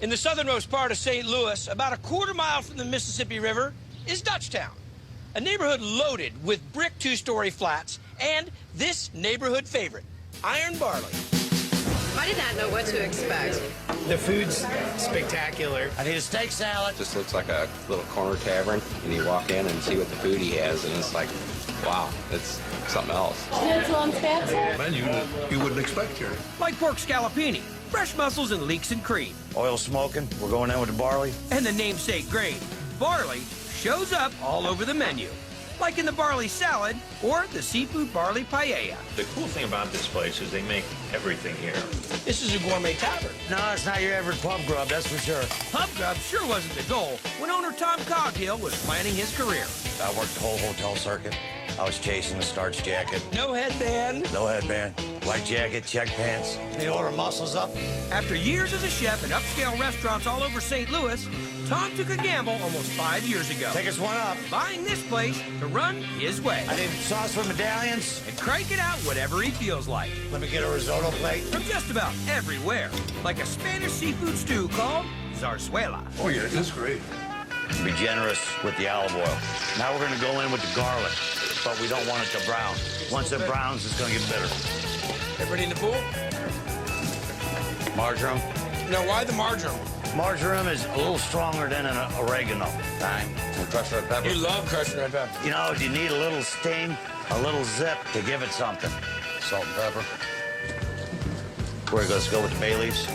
In the southernmost part of St. Louis, about a quarter-mile from the Mississippi River, is Dutchtown, a neighborhood loaded with brick two-story flats and this neighborhood favorite, iron barley. I did not know what to expect. The food's spectacular. I need a steak salad. Just looks like a little corner tavern, and you walk in and see what the food he has, and it's like, wow, it's something else. Schnitzel and spatzel? Menu that you wouldn't expect here. Like pork scallopini, fresh mussels and leeks and cream. Oil smoking. We're going in with the barley. And the namesake grain, barley, shows up all over the menu. Like in the barley salad or the seafood barley paella. The cool thing about this place is they make everything here. This is a gourmet tavern. No, it's not your average pub grub, that's for sure. Pub grub sure wasn't the goal when owner Tom Coghill was planning his career. I worked the whole hotel circuit. I was chasing the starch jacket. No headband. No headband. White jacket, check pants. Need to order muscles up. After years as a chef in upscale restaurants all over St. Louis, Tom took a gamble almost 5 years ago. Take us one up. Buying this place to run his way. I need sauce for medallions. And crank it out whatever he feels like. Let me get a risotto plate. From just about everywhere. Like a Spanish seafood stew called zarzuela. Oh, yeah, it's great. Be generous with the olive oil. Now we're gonna go in with the garlic, but we don't want it to brown. Once it browns, it's gonna get bitter. Everybody in the pool? Marjoram. Now, why the marjoram? Marjoram is a little stronger than an oregano. Thyme and crushed red pepper. You love crushed red pepper. You know, you need a little sting, a little zip to give it something. Salt and pepper. Let's go with the bay leaves.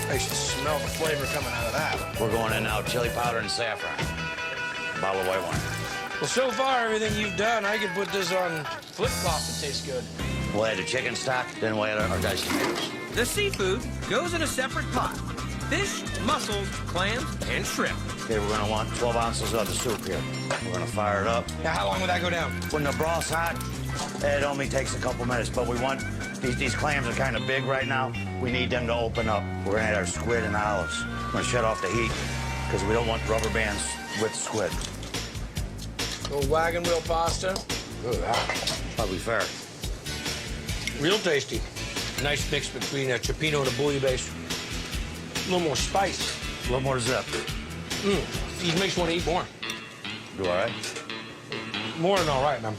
I should smell the flavor coming out of that. We're going in now, chili powder and saffron. Bottle of white wine. Well, so far, everything you've done, I could put this on flip-flop that tastes good. We'll add the chicken stock, then we'll add our diced tomatoes. The seafood goes in a separate pot. Fish, mussels, clams, and shrimp. Okay, we're gonna want 12 ounces of the soup here. We're gonna fire it up. Now, how long will that go down? When the broth's hot, it only takes a couple minutes, but we want, these clams are kind of big right now. We need them to open up. We're gonna add our squid and olives. We're gonna shut off the heat, because we don't want rubber bands with squid. Little wagon wheel pasta. Look at that. Probably fair. Real tasty. Nice mix between a cioppino and a bouillabaisse. A little more spice. A little more zip. It makes you want to eat more. You all right? More than all right, man.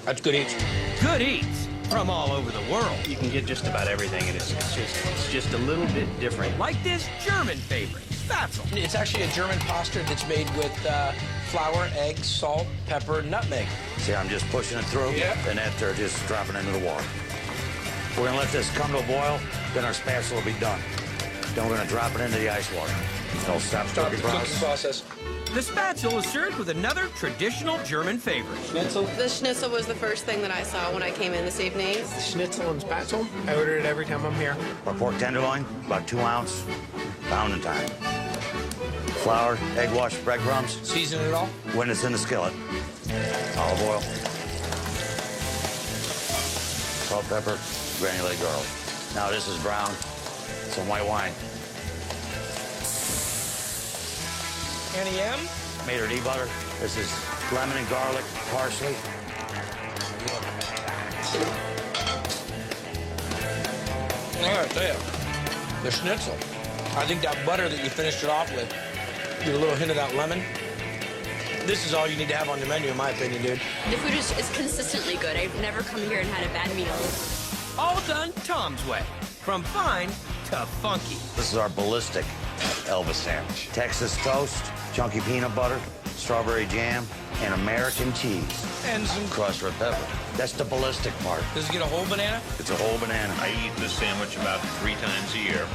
That's good eats. Good eats from all over the world. You can get just about everything, and it's just a little bit different. Like this German favorite, spatzel. It's actually a German pasta that's made with flour, eggs, salt, pepper, nutmeg. See, I'm just pushing it through, and after just dropping it into the water. We're gonna let this come to a boil, then our spatzel will be done. Then we're gonna drop it into the ice water. It'll stop Start the cooking cooking process. The spatzel is served with another traditional German favorite. Schnitzel. The schnitzel was the first thing that I saw when I came in this evening. Schnitzel and spatzel. I order it every time I'm here. Our pork tenderloin, about 2 ounce, pounding time. Flour, egg wash, breadcrumbs, Season it all. when it's in the skillet. Olive oil. Salt, pepper, granulated garlic. Now this is brown, some white wine. Annie M. Maitre d' butter. This is lemon and garlic, parsley. I gotta tell you, the schnitzel. I think that butter that you finished it off with, get a little hint of that lemon. This is all you need to have on your menu, in my opinion, dude. The food is consistently good. I've never come here and had a bad meal. All done Tom's way. From fine to funky. This is our ballistic Elvis sandwich. Texas toast, chunky peanut butter, strawberry jam, and American cheese. And some... Crushed red pepper. That's the ballistic part. Does it get a whole banana? It's a whole banana. I eat this sandwich about 3 times a year.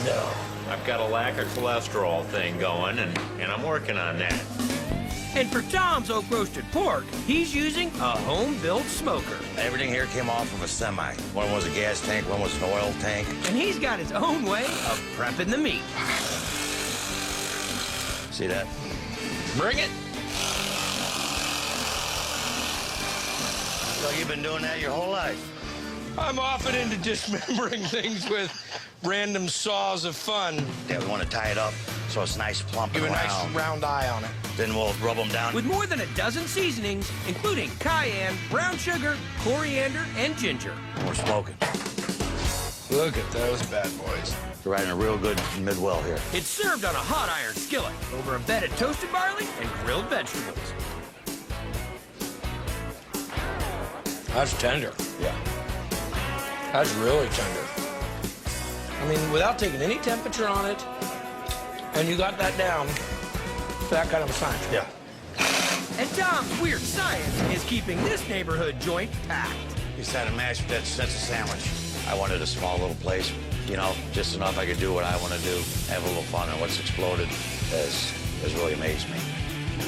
No. I've got a lack of cholesterol thing going, and I'm working on that. And for Tom's oak roasted pork, he's using a home-built smoker. Everything here came off of a semi. One was a gas tank, one was an oil tank. And he's got his own way of prepping the meat. See that? Bring it. So you've been doing that your whole life? I'm often into dismembering things with random saws of fun. Yeah, we want to tie it up so it's nice, plump, Give and a nice round. round eye on it. Then we'll rub them down. With more than a dozen seasonings, including cayenne, brown sugar, coriander, and ginger. We're smoking. Look at those bad boys. We're riding a real good mid-well here. It's served on a hot iron skillet over a bed of toasted barley and grilled vegetables. That's tender. Yeah. That's really tender. I mean, without taking any temperature on it, and you got that down to that kind of a science. Yeah. And Tom's weird science is keeping this neighborhood joint packed. We just had a mashed potato sandwich. I wanted a small little place, you know, just enough I could do what I want to do, have a little fun, and what's exploded has really amazed me.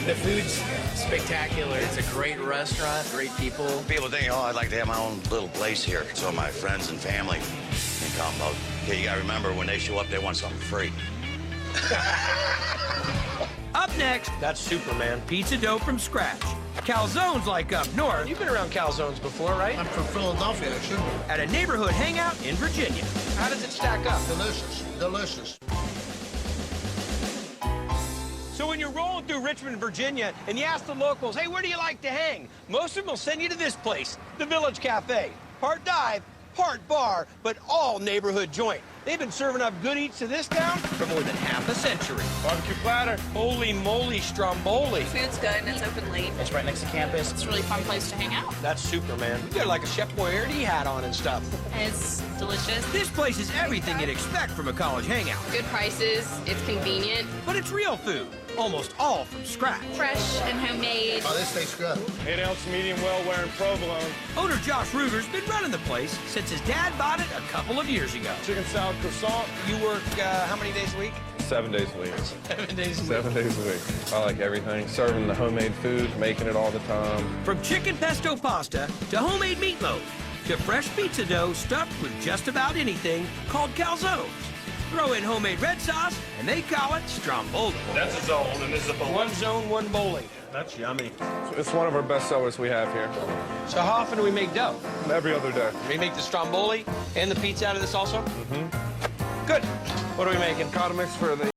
The food's spectacular. It's a great restaurant, great people. People think, oh, I'd like to have my own little place here. So my friends and family can come out. Okay, you gotta remember, when they show up, they want something free. Up next, That's Superman. pizza dough from scratch. Calzones like up north You've been around calzones before, right? I'm from Philadelphia, I should be. at a neighborhood hangout in Virginia. How does it stack up? Delicious, delicious. So when you're rolling through Richmond, Virginia, and you ask the locals, hey, where do you like to hang? Most of them will send you to this place, the Village Cafe. Part dive, part bar, but all neighborhood joint. They've been serving up good eats to this town for more than half a century. Barbecue platter. Holy moly, Stromboli. Food's good and it's open late. It's right next to campus. It's a really fun place to hang out. That's Superman. You got like a Chef Boyardee hat on and stuff. It's delicious. This place is everything you'd expect from a college hangout, Good prices, it's convenient, but it's real food, almost all from scratch. Fresh and homemade. Oh, this tastes good. 8-ounce medium well-wearing provolone. Owner Josh Ruger's been running the place since his dad bought it a couple of years ago. Chicken salad croissant. You work how many days a week? 7 days a week. 7 days a week. 7 days a week. I like everything. Serving the homemade food, making it all the time. From chicken pesto pasta to homemade meatloaf to fresh pizza dough stuffed with just about anything called calzones. Throw in homemade red sauce, and they call it Stromboli. That's a zone, and this is a bowl. One zone, one bowling. That's yummy. It's one of our best sellers we have here. So how often do we make dough? Every other day. We make the Stromboli and the pizza out of this also? Mm-hmm. Good. What are we making? Cotton mix for the